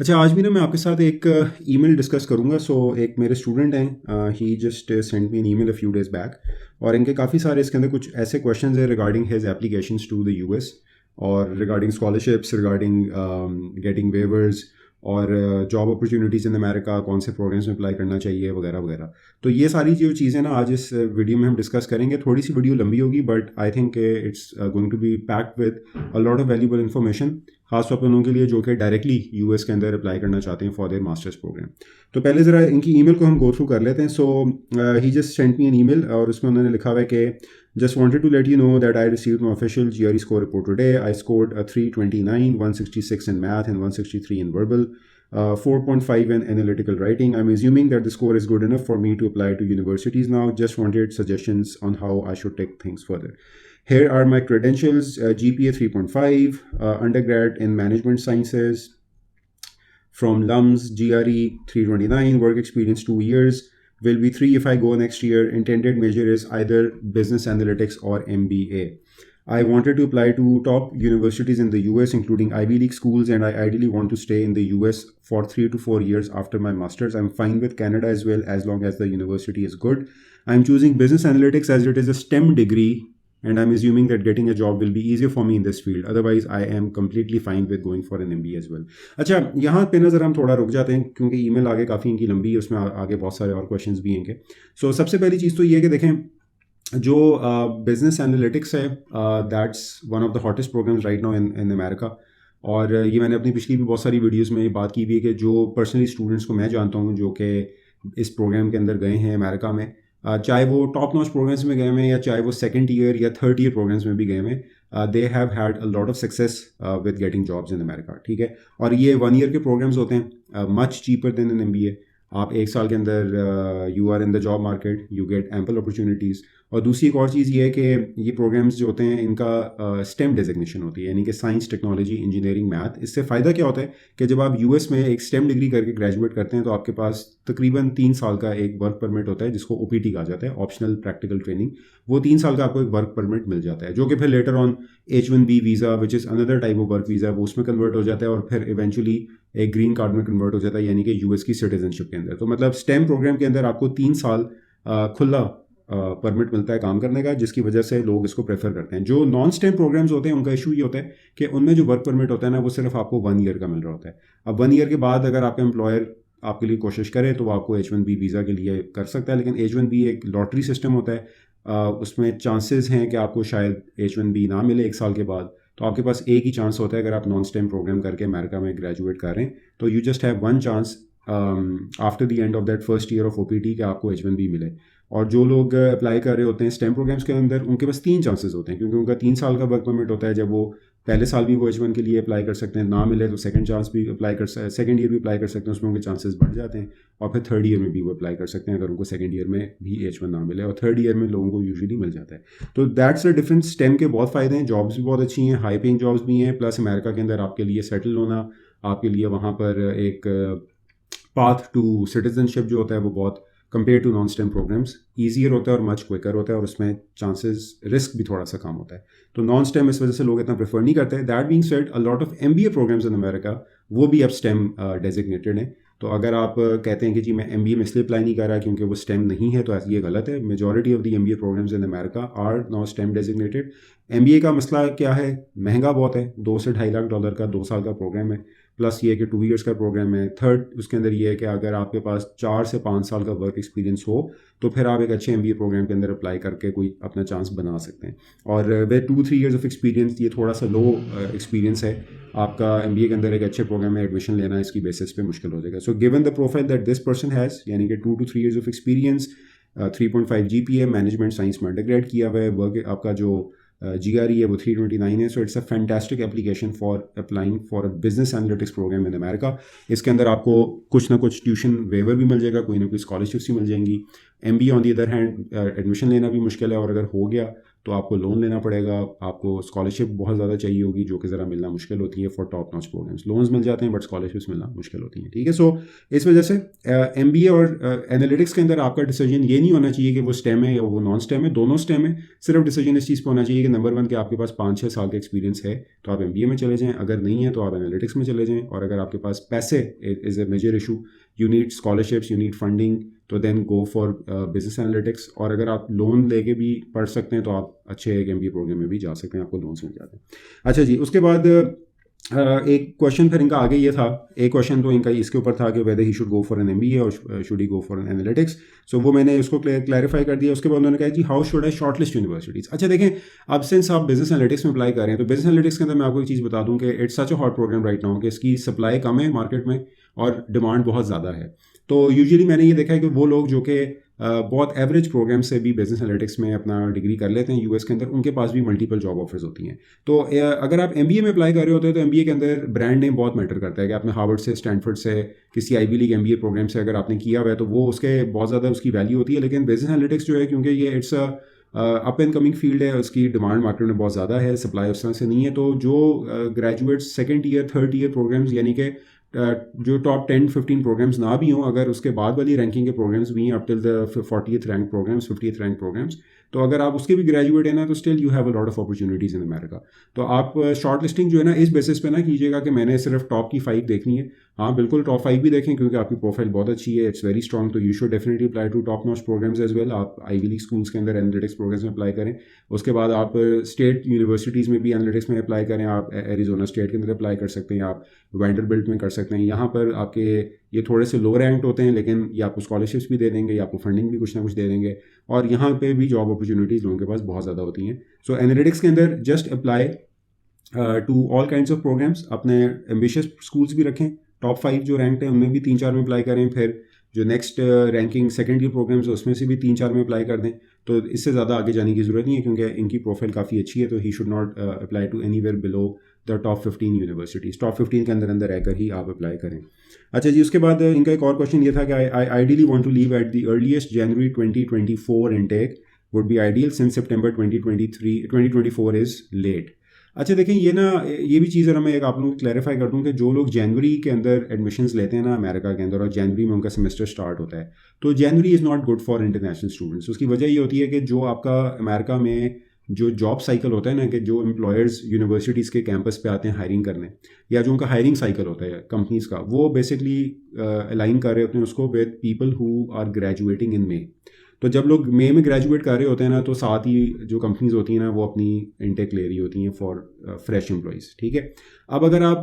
अच्छा, आज भी ना मैं आपके साथ एक ईमेल डिस्कस करूँगा। एक मेरे स्टूडेंट हैं, he just send me an email a few days back, और इनके काफ़ी सारे इसके अंदर कुछ ऐसे क्वेश्चंस हैं regarding his applications to the US, और regarding scholarships, regarding getting waivers, और जॉब अपॉर्चुनिटीज़ इन अमेरिका, कौन से प्रोग्राम्स में अप्लाई करना चाहिए वगैरह वगैरह। तो ये सारी जो चीज़ें ना आज इस वीडियो में हम डिस्कस करेंगे। थोड़ी सी वीडियो लंबी होगी, but I think it's going to be packed with a lot of valuable information, खासतौर पर उन लोगों के लिए जो कि डायरेक्टली यूएस के अंदर अप्लाई करना चाहते हैं फॉर देयर मास्टर्स प्रोग्राम। तो पहले ज़रा इनकी ईमेल को हम गो थ्रू कर लेते हैं। He just sent me an email, और उसमें उन्होंने लिखा हुआ है कि just wanted to let you know that I received my official GRE score report today. I scored a 329, 166 in math and 163 in verbal, 4.5 in analytical writing. I'm assuming that the score is good enough for me to apply to universities now. Just wanted suggestions on how I should take things further. Here are my credentials: GPA 3.5, undergrad in management sciences from LUMS, GRE 329, work experience 2 years, will be 3 if I go next year. Intended major is either business analytics or MBA. I wanted to apply to top universities in the US, including Ivy League schools, and I ideally want to stay in the US for 3 to 4 years after my master's. I'm fine with Canada as well, as long as the university is good. I'm choosing business analytics as it is a STEM degree, and I'm assuming that getting a job will be easier for me in this field. Otherwise, I am completely fine with going for an MBA as well. अच्छा, यहाँ पे नज़र हम थोड़ा रुक जाते हैं क्योंकि ईमेल आगे काफ़ी इनकी लंबी है, उसमें आगे बहुत सारे और क्वेश्चंस भी हैं। सबसे पहली चीज़ तो ये है कि देखें, जो बिजनेस एनालिटिक्स है, that's one of the hottest programs right now in America. और ये मैंने अपनी पिछली भी बहुत सारी वीडियोस में बात की भी है कि जो पर्सनली स्टूडेंट्स को मैं जानता हूँ जो कि इस प्रोग्राम के अंदर गए हैं अमेरिका में, चाहे वो टॉप नॉच प्रोग्राम्स में गए हैं या चाहे वो सेकंड ईयर या थर्ड ईयर प्रोग्राम्स में भी गए हैं, they have had a lot of success with getting jobs in America. ठीक है, और ये 1 ईयर के प्रोग्राम्स होते हैं, much cheaper than an MBA। आप 1 साल के अंदर you are in the job market, you get ample opportunities. और दूसरी एक और चीज़ ये है कि ये प्रोग्राम्स जो होते हैं इनका स्टेम डेजिग्नेशन होती है, यानी कि साइंस, टेक्नोलॉजी, इंजीनियरिंग, मैथ। इससे फ़ायदा क्या होता है कि जब आप यूएस में एक स्टेम डिग्री करके ग्रेजुएट करते हैं तो आपके पास तकरीबन 3 साल का एक वर्क परमिट होता है, जिसको OPT कहा जाता है, ऑप्शनल प्रैक्टिकल ट्रेनिंग। वो 3 साल का आपको एक वर्क परमिट मिल जाता है, जो कि फिर later on H1B visa, which is another type of work visa, वो उसमें कन्वर्ट हो जाता है और फिर इवेंचुअली एक ग्रीन कार्ड में कन्वर्ट हो जाता है, यानी कि यूएस की सिटीजनशिप के अंदर। तो मतलब स्टेम प्रोग्राम के अंदर आपको 3 साल खुला परमिट मिलता है काम करने का, जिसकी वजह से लोग इसको प्रेफर करते हैं। जो नॉन स्टेम प्रोग्राम्स होते हैं उनका इशू ये होता है कि उनमें जो वर्क परमिट होता है ना, वो सिर्फ आपको 1 ईयर का मिल रहा होता है। अब 1 ईयर के बाद अगर आपका एम्प्लॉयर आपके लिए कोशिश करे तो वो आपको H1B वीज़ा के लिए कर सकता है, लेकिन H1B एक लॉटरी सिस्टम होता है, उसमें चांसेस हैं कि आपको शायद H1B ना मिले 1 साल के बाद। तो आपके पास एक ही चांस होता है अगर आप नॉन स्टेम प्रोग्राम करके अमेरिका में ग्रेजुएट कर रहे हैं, तो you just have one chance after the end of that first year of OPT कि आपको H1B मिले। और जो लोग अप्लाई कर रहे होते हैं स्टेम प्रोग्राम्स के अंदर, उनके पास 3 चांसेस होते हैं, क्योंकि उनका 3 साल का वर्क परमिट होता है। जब वो पहले साल भी वो H1 के लिए अप्लाई कर सकते हैं, ना मिले तो सेकंड ईयर भी अप्लाई कर सकते हैं, उसमें उनके चांसेस बढ़ जाते हैं। और फिर थर्ड ईयर में भी वो अप्लाई कर सकते हैं अगर उनको सेकंड ईयर में भी H1 ना मिले, और थर्ड ईयर में लोगों को यूजुअली मिल जाता है। तो दैट्स द डिफरेंस। स्टेम के बहुत फ़ायदे हैं, जॉब्स भी बहुत अच्छी हैं, हाई पेइंग जॉब्स भी हैं, प्लस अमेरिका के अंदर आपके लिए सेटल होना, आपके लिए वहाँ पर एक पाथ टू सिटीजनशिप जो होता है वो बहुत compare to non stem programs easier होता है और मच क्विकर होता है, और उसमें चांसेस रिस्क भी थोड़ा सा कम होता है। तो नॉन स्टेम इस वजह से लोग इतना प्रेफर नहीं करते हैं। That being said, a lot of MBA programs in America वो भी अब स्टेम डेजिग्नेटेड हैं। तो अगर आप कहते हैं कि जी मैं MBA में इसलिए अप्लाई नहीं कर रहा क्योंकि वो स्टेम नहीं है, तो ये गलत है। Majority of the MBA programs in America are not stem designated. MBA का मसला क्या है, महंगा बहुत है, 2 से $2.5 लाख का 2 साल का प्रोग्राम है, प्लस ये है कि 2 ईयर्स का प्रोग्राम है। थर्ड उसके अंदर ये है कि अगर आपके पास 4 से 5 साल का वर्क एक्सपीरियंस हो तो फिर आप एक अच्छे MBA प्रोग्राम के अंदर अप्लाई करके कोई अपना चांस बना सकते हैं। और वे 2-3 ईयर्स ऑफ एक्सपीरियंस ये थोड़ा सा लो एक्सपीरियंस है आपका। MBA के अंदर एक अच्छे प्रोग्राम में एडमिशन लेना इसकी बेसिस पे मुश्किल हो जाएगा। So given the profile that this person has, यानी कि 2 to 3 years of experience, 3.5 GPA, management science में अंडरग्रेड किया हुआ है, वर्क आपका जो GRE है वो 329 है। So it's a fantastic application for applying for a business analytics program in America. इसके अंदर आपको कुछ ना कुछ ट्यूशन वेवर भी मिल जाएगा, कोई ना कोई स्कॉलरशिप्स भी मिल जाएंगी। MBA on the other hand admission लेना भी मुश्किल है, और अगर हो गया तो आपको लोन लेना पड़ेगा, आपको स्कॉलरशिप बहुत ज़्यादा चाहिए होगी जो कि ज़रा मिलना मुश्किल होती है for top notch programs. Loans मिल जाते हैं बट स्कॉलरशिप्स मिलना मुश्किल होती हैं, ठीक है। सो इस वजह से MBA और एनालिटिक्स के अंदर आपका डिसीजन ये नहीं होना चाहिए कि वो स्टेम है या वो नॉन स्टेम है, दोनों स्टेम है। सिर्फ डिसीजन इस चीज़ पर होना चाहिए कि नंबर 1 कि आपके पास 5-6 साल का एक्सपीरियंस है तो आप MBA में चले जाएँ, अगर नहीं है तो आप एनालिटिक्स में चले जाएँ, और अगर आपके पास पैसे is a major issue, you need scholarships, you need funding, तो then go for business analytics. और अगर आप लोन लेके भी पढ़ सकते हैं तो आप अच्छे एक MBA प्रोग्राम में भी जा सकते हैं, आपको लोन्स मिल जाते हैं। अच्छा जी, उसके बाद एक क्वेश्चन फिर इनका आगे ये था, एक क्वेश्चन तो इनका इसके ऊपर था कि whether he should go for an MBA और should he go for an analytics. So वो मैंने उसको क्लैरिफाई कर दिया। उसके बाद उन्होंने कहा कि how should I short list universities. अच्छा देखें, अब सिंस आप बिजनेस एनालिटिक्स में अप्लाई कर रहे हैं तो बिजनेस एनालिटिक्स के अंदर मैं आपको एक चीज़ बता दूं कि it's such a hot program right now कि इसकी सप्लाई कम है मार्केट में और डिमांड बहुत ज़्यादा है। तो यूजुअली मैंने ये देखा है कि वो लोग जो कि बहुत एवरेज प्रोग्राम से भी बिजनेस एनालिटिक्स में अपना डिग्री कर लेते हैं US के अंदर, उनके पास भी मल्टीपल जॉब ऑफर्स होती हैं। तो अगर आप MBA में अप्लाई कर रहे होते हैं तो MBA के अंदर ब्रांड नेम बहुत मैटर करता है कि आपने हार्वर्ड से, स्टैनफोर्ड से, किसी Ivy League MBA प्रोग्राम से अगर आपने किया हुआ है तो वो उसके बहुत ज़्यादा उसकी वैल्यू होती है। लेकिन बिजनेस एनालिटिक्स जो है, क्योंकि ये it's up and coming field है, उसकी डिमांड मार्केट में बहुत ज़्यादा है, सप्लाई उस तरह से नहीं है। तो जो graduate second year, third year programs, यानी कि जो टॉप 10-15 प्रोग्राम्स ना भी हों, अगर उसके बाद वाली रैंकिंग के प्रोग्राम्स भी हैं up till the 40th rank programs, 50th rank programs, तो अगर आप उसके भी ग्रेजुएट हैं ना तो still you have a lot of opportunities in America. तो आप शॉर्ट लिस्टिंग जो है ना इस बेसिस पे ना कीजिएगा कि मैंने सिर्फ टॉप की 5 देखनी है। हाँ बिल्कुल, टॉप 5 भी देखें क्योंकि आपकी प्रोफाइल बहुत अच्छी है, इट्स वेरी स्ट्रॉन्ग, तो you should definitely apply to top notch programs as well. आप Ivy League स्कूल्स के अंदर एनालिटिक्स प्रोग्राम्स में अप्लाई करें। उसके बाद आप स्टेट यूनिवर्सिटीज़ में भी एनालिटिक्स में अप्लाई करें। आप एरिजोना स्टेट के अंदर अप्लाई कर सकते हैं, आप वैंडरबिल्ट में कर सकते हैं। यहाँ पर आपके ये थोड़े से लो रैंक होते हैं लेकिन ये आपको स्कॉलरशिप्स भी दे देंगे, या आपको फंडिंग भी कुछ ना कुछ दे देंगे, और यहाँ पे भी जॉब अपॉर्चुनिटीज़ लोगों के पास बहुत ज़्यादा होती हैं। सो एनालिटिक्स के अंदर just apply to all kinds of programs. अपने एम्बिशियस स्कूल्स भी रखें, टॉप 5 जो रैंक हैं उनमें भी 3-4 में अप्लाई करें, फिर जो next ranking second year programs है उसमें से भी 3-4 में अप्लाई कर दें। तो इससे ज़्यादा आगे जाने की ज़रूरत नहीं है क्योंकि इनकी प्रोफाइल काफ़ी अच्छी है। तो he should not apply to anywhere below the top 15 universities. Top 15 के अंदर रहकर ही आप अप्लाई करें। अच्छा जी, उसके बाद इनका एक और क्वेश्चन ये था कि I ideally want to leave at the earliest January 2024 intake would be ideal since September 2024 is late. अच्छा देखें, ये ना ये भी चीज़ है, मैं एक आप लोगों को क्लैरिफाई कर दूं कि जो लोग जनवरी के अंदर एडमिशन्स लेते हैं ना अमेरिका के अंदर, और जनवरी में उनका सेमेस्टर स्टार्ट होता है, तो जनवरी is not good for international students. उसकी वजह ये होती है कि जो आपका अमेरिका में जो जॉब साइकिल होता है ना, कि जो एम्प्लॉयर्स यूनिवर्सिटीज़ के कैंपस पे आते हैं हायरिंग करने, या जो उनका हायरिंग साइकिल होता है कंपनीज़ का, वो बेसिकली अलाइन कर रहे होते हैं उसको with people who are graduating in May. तो जब लोग मई में ग्रेजुएट कर रहे होते हैं ना तो साथ ही जो कंपनीज होती हैं ना वो अपनी इनटेक ले रही होती हैं फॉर फ्रेश एम्प्लॉयज़, ठीक है। अब अगर आप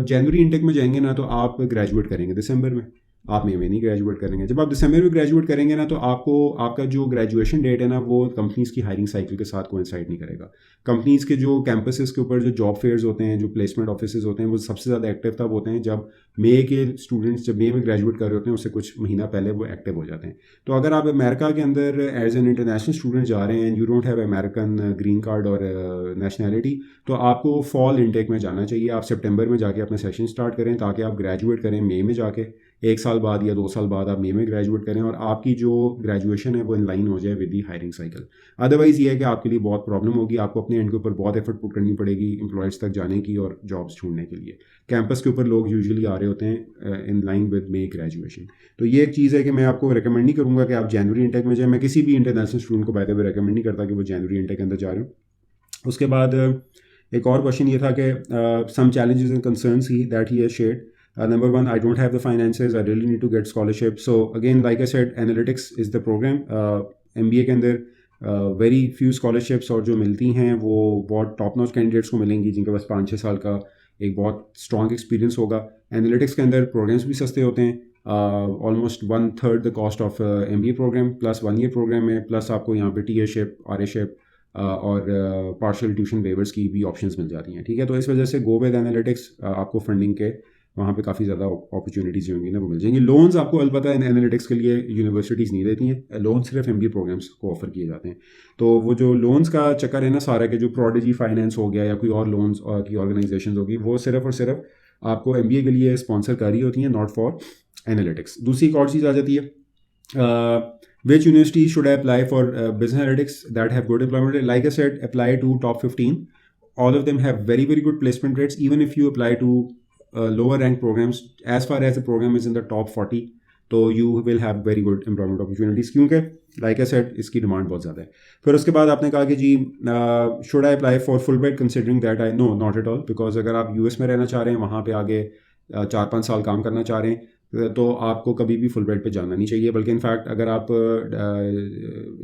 जनवरी इनटेक में जाएंगे ना तो आप ग्रेजुएट करेंगे दिसंबर में, आप मई में नहीं ग्रेजुएट करेंगे। जब आप दिसंबर में ग्रेजुएट करेंगे ना तो आपको आपका जो ग्रेजुएशन डेट है ना वो कंपनीज़ की हायरिंग साइकिल के साथ कोइंसाइड नहीं करेगा। कंपनीज़ के जो कैंपसेस के ऊपर जो जॉब फेयर्स होते हैं, जो प्लेसमेंट ऑफिसेज होते हैं, वो सबसे ज़्यादा एक्टिव तब होते हैं जब मई के स्टूडेंट्स जब मई में ग्रेजुएट कर रहे होते हैं उससे कुछ महीना पहले वो एक्टिव हो जाते हैं। तो अगर आप अमेरिका के अंदर एज एन इंटरनेशनल स्टूडेंट जा रहे हैं, you don't have American green card और नेशनैलिटी, तो आपको फॉल इनटेक में जाना चाहिए। आप सितंबर में जाके अपना सेशन स्टार्ट करें ताकि आप ग्रेजुएट करें मई में जाके, 1 साल बाद या 2 साल बाद आप मई में ग्रेजुएट करें और आपकी जो ग्रेजुएशन है वो इन लाइन हो जाए with the hiring cycle. Otherwise ये है कि आपके लिए बहुत प्रॉब्लम होगी, आपको अपने एंड के ऊपर बहुत एफर्ट पुट करनी पड़ेगी एम्प्लॉयज़ तक जाने की और जॉब्स ढूंढने के लिए। कैंपस के ऊपर लोग यूजुअली आ रहे होते हैं in line with may graduation. तो ये एक चीज़ है कि मैं आपको रिकमेंड नहीं करूँगा कि आप जनवरी इनटेक में जाएँ। मैं किसी भी इंटरनेशनल स्टूडेंट को बाय द वे रिकमेंड नहीं करता कि वो जनवरी इनटेक के अंदर जा रहे हो। उसके बाद एक और क्वेश्चन ये था कि some challenges and concerns he that he has shared. Number 1, I don't have the finances. I really need to get scholarship. So again, like I said, analytics is the program. MBA के अंदर very few scholarships और जो मिलती हैं वो बहुत top notch candidates को मिलेंगी जिनके पास 5-6 साल का एक बहुत स्ट्रॉन्ग एक्सपीरियंस होगा। एनालिटिक्स के अंदर प्रोग्राम्स भी सस्ते होते हैं, almost 1/3 the cost of MBA programme plus 1 year programme है, प्लस आपको यहाँ पे TA-शिप, RA-शिप और पार्शियल ट्यूशन वेवर्स की भी ऑप्शंस मिल जाती हैं, ठीक है। तो इस वजह से गो विद एनालिटिक्स, आपको फंडिंग के वहाँ पे काफ़ी ज़्यादा अपॉर्चुनिटीज़ होंगी ना वो मिल जाएंगी। लोन्स आपको अलबत्ता एनालिटिक्स के लिए यूनिवर्सिटीज़ नहीं देती हैं, लोन सिर्फ MBA प्रोग्राम्स को ऑफर किए जाते हैं। तो वो जो लोन्स का चक्कर है ना सारा के, जो प्रोडिजी फाइनेंस हो गया या कोई और लोन्स की ऑर्गेनाइजेशन होगी, वो सिर्फ और सिर्फ आपको MBA के लिए स्पॉन्सर कर रही होती हैं, नॉट फॉर एनालिटिक्स। दूसरी एक और चीज़ आ जाती है Which universities should I apply for business analytics that have good employment rate? Like I said, apply to top 15. All of them have very, very good placement rates. Even if you apply to lower ranked programs, as far as the program is in the top 40, तो you will have very good employment opportunities, क्योंकि like I said इसकी demand बहुत ज़्यादा है. फिर उसके बाद आपने कहा कि जी should I apply for Fulbright considering that I no not at all, because अगर आप US में रहना चाह रहे हैं, वहाँ पे आगे 4-5 साल काम करना चाह रहे हैं, तो आपको कभी भी फुलब्राइट पे जाना नहीं चाहिए. बल्कि इनफैक्ट अगर आप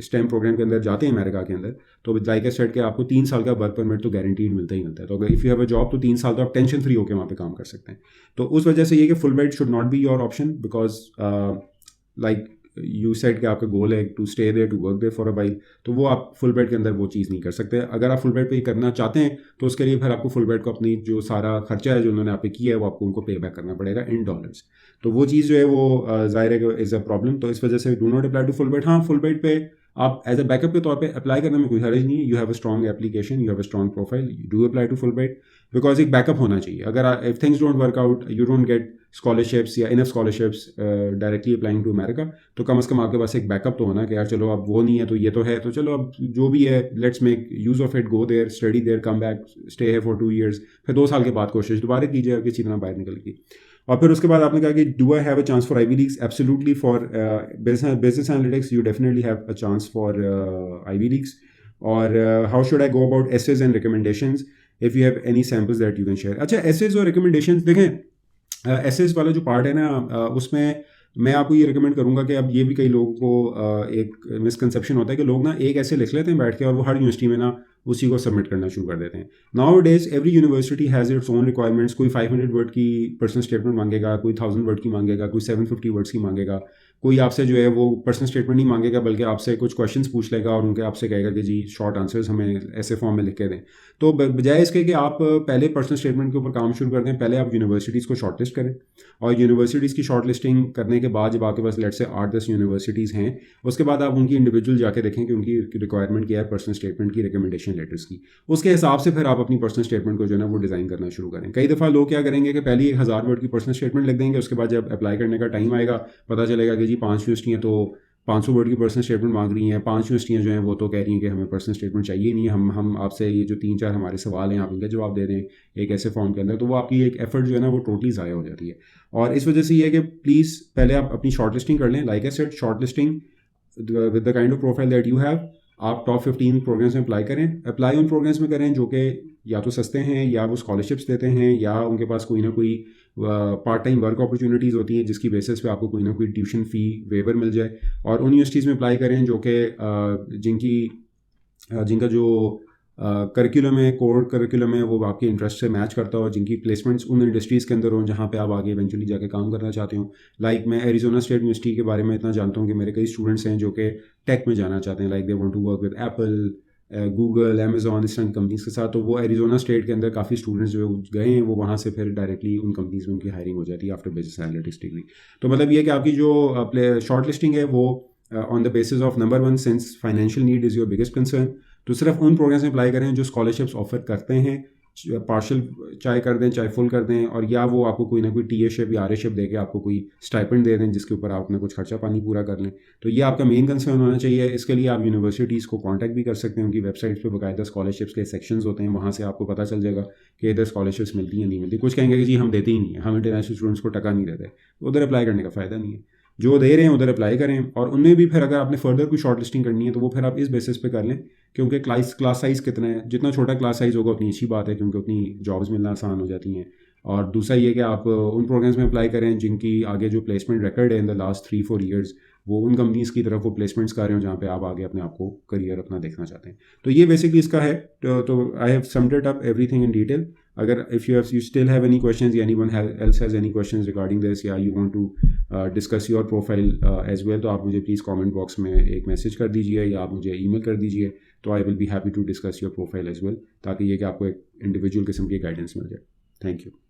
स्टेम प्रोग्राम के अंदर जाते हैं अमेरिका के अंदर, तो लाइक आई सेड कि आपको 3 साल का वर्क परमिट तो गारंटीड मिलता ही मिलता है. तो अगर if you have a job तो 3 साल तो आप टेंशन फ्री होकर वहाँ पे काम कर सकते हैं. तो उस वजह से ये कि Fulbright should not be your option, because like you said कि आपका गोल है to stay there, to work there for a while, तो वो आप फुलब्राइट के अंदर वो चीज़ नहीं कर सकते. अगर आप फुलब्राइट पे करना चाहते हैं तो उसके लिए फिर आपको फुलब्राइट को अपनी जो सारा खर्चा है जो उन्होंने आप पे किया है वो आपको उनको पे बैक करना पड़ेगा इन डॉलर्स. तो वो चीज़ जो है वो ज़ाहिर है इज़ अ प्रॉब्लम. तो इस वजह से do not apply to Fulbright. हाँ, फुलब्राइट पे आप एज अ बैकअप के तौर पे अप्लाई करने में कोई हर्ज नहीं है. You have a strong application, you have a strong profile, do apply to Fulbright, because एक बैकअप होना चाहिए. अगर if things don't work out, you don't get scholarships या enough scholarships directly applying to America, तो कम से कम आपके पास एक बैकअप तो होना कि यार चलो अब वो नहीं है तो ये तो है, तो चलो अब जो भी है let's make use of it, go there, study there, come back, stay है फॉर 2 years, फिर 2 साल के बाद कोशिश दोबारा कीजिए किसी तरह बाहर निकल की. और फिर उसके बाद आपने कहा कि do I have a chance for Ivy leagues? Absolutely. For business analytics you definitely have a chance for Ivy leagues. और how should I go about essays and recommendations if you have any samples that you can share? अच्छा, essays और recommendations देखें, essays वाला जो part है ना, उसमें मैं आपको ये रिकमेंड करूँगा कि अब ये भी कई लोगों को एक मिसकंसेप्शन होता है कि लोग ना एक ऐसे लिख लेते हैं बैठ के और वो हर यूनिवर्सिटी में ना उसी को सबमिट करना शुरू कर देते हैं. Now days every university has its own requirements. कोई 500 वर्ड की पर्सनल स्टेटमेंट मांगेगा, कोई 1000 वर्ड की मांगेगा, कोई 750 वर्ड्स की मांगेगा. कोई आपसे जो है वो पर्सनल स्टेटमेंट नहीं मांगेगा बल्कि आपसे कुछ क्वेश्चंस पूछ लेगा और उनके आपसे कहेगा कि जी शॉर्ट आंसर्स हमें ऐसे फॉर्म में लिख के दें. तो बजाय इसके कि आप पहले पर्सनल स्टेटमेंट के ऊपर काम शुरू कर दें, पहले आप यूनिवर्सिटीज़ को शॉर्ट लिस्ट करें. और यूनिवर्सिटीज़ की शॉर्ट लिस्टिंग करने के बाद जब आपके पास लेट से 8-10 यूनिवर्सिटीज़ हैं, उसके बाद आप उनकी इंडिविजुअल जाके देखें कि उनकी रिक्वायरमेंट क्या है पर्सनल स्टेटमेंट की, रिकमेंडेशन लेटर्स की. उसके हिसाब से फिर आप अपनी पर्सनल स्टेटमेंट को जो है ना वो डिज़ाइन करना शुरू करें. कई दफ़ा लोग क्या करेंगे कि पहले 1000 वर्ड की पर्सनल स्टेटमेंट लिख देंगे, उसके बाद जब अप्लाई करने का टाइम आएगा पता चलेगा कि जी 5 यूनिवर्सिटियाँ तो 500 वर्ड की पर्सनल स्टेटमेंट मांग रही हैं, 5 यूनिवर्सिटियाँ जो हैं वो तो कह रही हैं कि हमें पर्सनल स्टेटमेंट चाहिए नहीं है, हम आपसे ये जो 3-4 हमारे सवाल हैं आप इनका जवाब दे दें एक ऐसे फॉर्म के अंदर. तो वो आपकी एक एफर्ट जो है ना वो टोटली ज़ाया हो जाती है. और इस वजह से ये है कि प्लीज़ पहले आप अपनी शॉर्ट लिस्टिंग कर लें. Like I said, short listing with the kind of profile that you have. आप टॉप 15 प्रोग्राम्स में अप्लाई करें. अप्लाई उन प्रोग्राम्स में करें जो कि या तो सस्ते हैं या वो स्कॉलरशिप्स देते हैं या उनके पास कोई ना कोई पार्ट टाइम वर्क अपॉर्चुनिटीज़ होती हैं जिसकी बेसिस पे आपको कोई ना कोई ट्यूशन फ़ी वेवर मिल जाए. और उन यूनिवर्सिटीज़ में अप्लाई करें जो कि जिनका जो करिकुलम है, कोर करिकुलम है, वो आपके इंटरेस्ट से मैच करता हो, जिनकी प्लेसमेंट्स उन इंडस्ट्रीज़ के अंदर हो जहाँ पे आप आगे इवेंचुअली जाके काम करना चाहते हो. लाइक मैं एरिजोना स्टेट यूनिवर्सिटी के बारे में इतना जानता हूँ कि मेरे कई स्टूडेंट्स हैं जो कि टेक में जाना चाहते हैं. Like they want to work with Apple, Google, Amazon, इस तरह कंपनीज़ के साथ. तो वो एरिजोना स्टेट के अंदर काफ़ी स्टूडेंट्स जो गए हैं वो वहाँ से फिर डायरेक्टली उन कंपनीज़ में उनकी हायरिंग हो जाती है आफ्टर बिजनेस एनालिटिक्स डिग्री. तो मतलब ये कि आपकी जो शॉर्ट लिस्टिंग है वो on the basis of number 1, since financial need is your biggest concern, तो सिर्फ उन प्रोग्राम्स में अप्लाई करें जो स्कॉलरशिप्स ऑफर करते हैं, पार्शल चाहे कर दें चाहे फुल कर दें, और या वो आपको कोई ना कोई टीएशिप या आरएशिप दे के आपको कोई स्टाइपेंड दे दें जिसके ऊपर आप अपना कुछ खर्चा पानी पूरा कर लें. तो ये आपका मेन कंसर्न होना चाहिए. इसके लिए आप यूनिवर्सिटीज़ को कांटेक्ट भी कर सकते हैं. उनकी वेबसाइट्स पे बाकायदा स्कॉलरशिप्स के सेक्शंस होते हैं, वहाँ से आपको पता चल जाएगा कि इधर स्कॉलरशिप्स मिलती हैं नहीं मिलती. कुछ कहेंगे कि जी हम देते ही नहीं है, हम इंटरनेशनल स्टूडेंट्स को टका नहीं देते, उधर अप्लाई करने का फ़ायदा नहीं है. जो दे रहे हैं उधर अप्लाई करें. और उनमें भी फिर अगर आपने फर्दर कोई शॉर्ट लिस्टिंग करनी है तो वो फिर आप इस बेसिस पे कर लें, क्योंकि क्लास साइज़ कितना है, जितना छोटा क्लास साइज़ होगा उतनी अच्छी बात है, क्योंकि उतनी जॉब्स मिलना आसान हो जाती हैं. और दूसरा ये कि आप उन प्रोग्राम्स में अप्लाई करें जिनकी आगे जो प्लेसमेंट रिकॉर्ड है इन द लास्ट 3-4 years, वो उन कंपनीज़ की तरफ वो प्लेसमेंट्स कर रहे हो जहाँ पे आप आगे अपने आप को करियर अपना देखना चाहते हैं. तो ये बेसिकली इसका है. तो I have summed it up everything in detail. अगर if you still have any questions या anyone else has any questions regarding this, या you want to discuss your profile as well, तो आप मुझे प्लीज़ कमेंट बॉक्स में एक message कर दीजिए या आप मुझे ईमेल कर दीजिए. तो I will be happy to discuss your profile as well, ताकि ये कि आपको एक इंडिविजुअल किस्म की गाइडेंस मिल जाए. Thank you.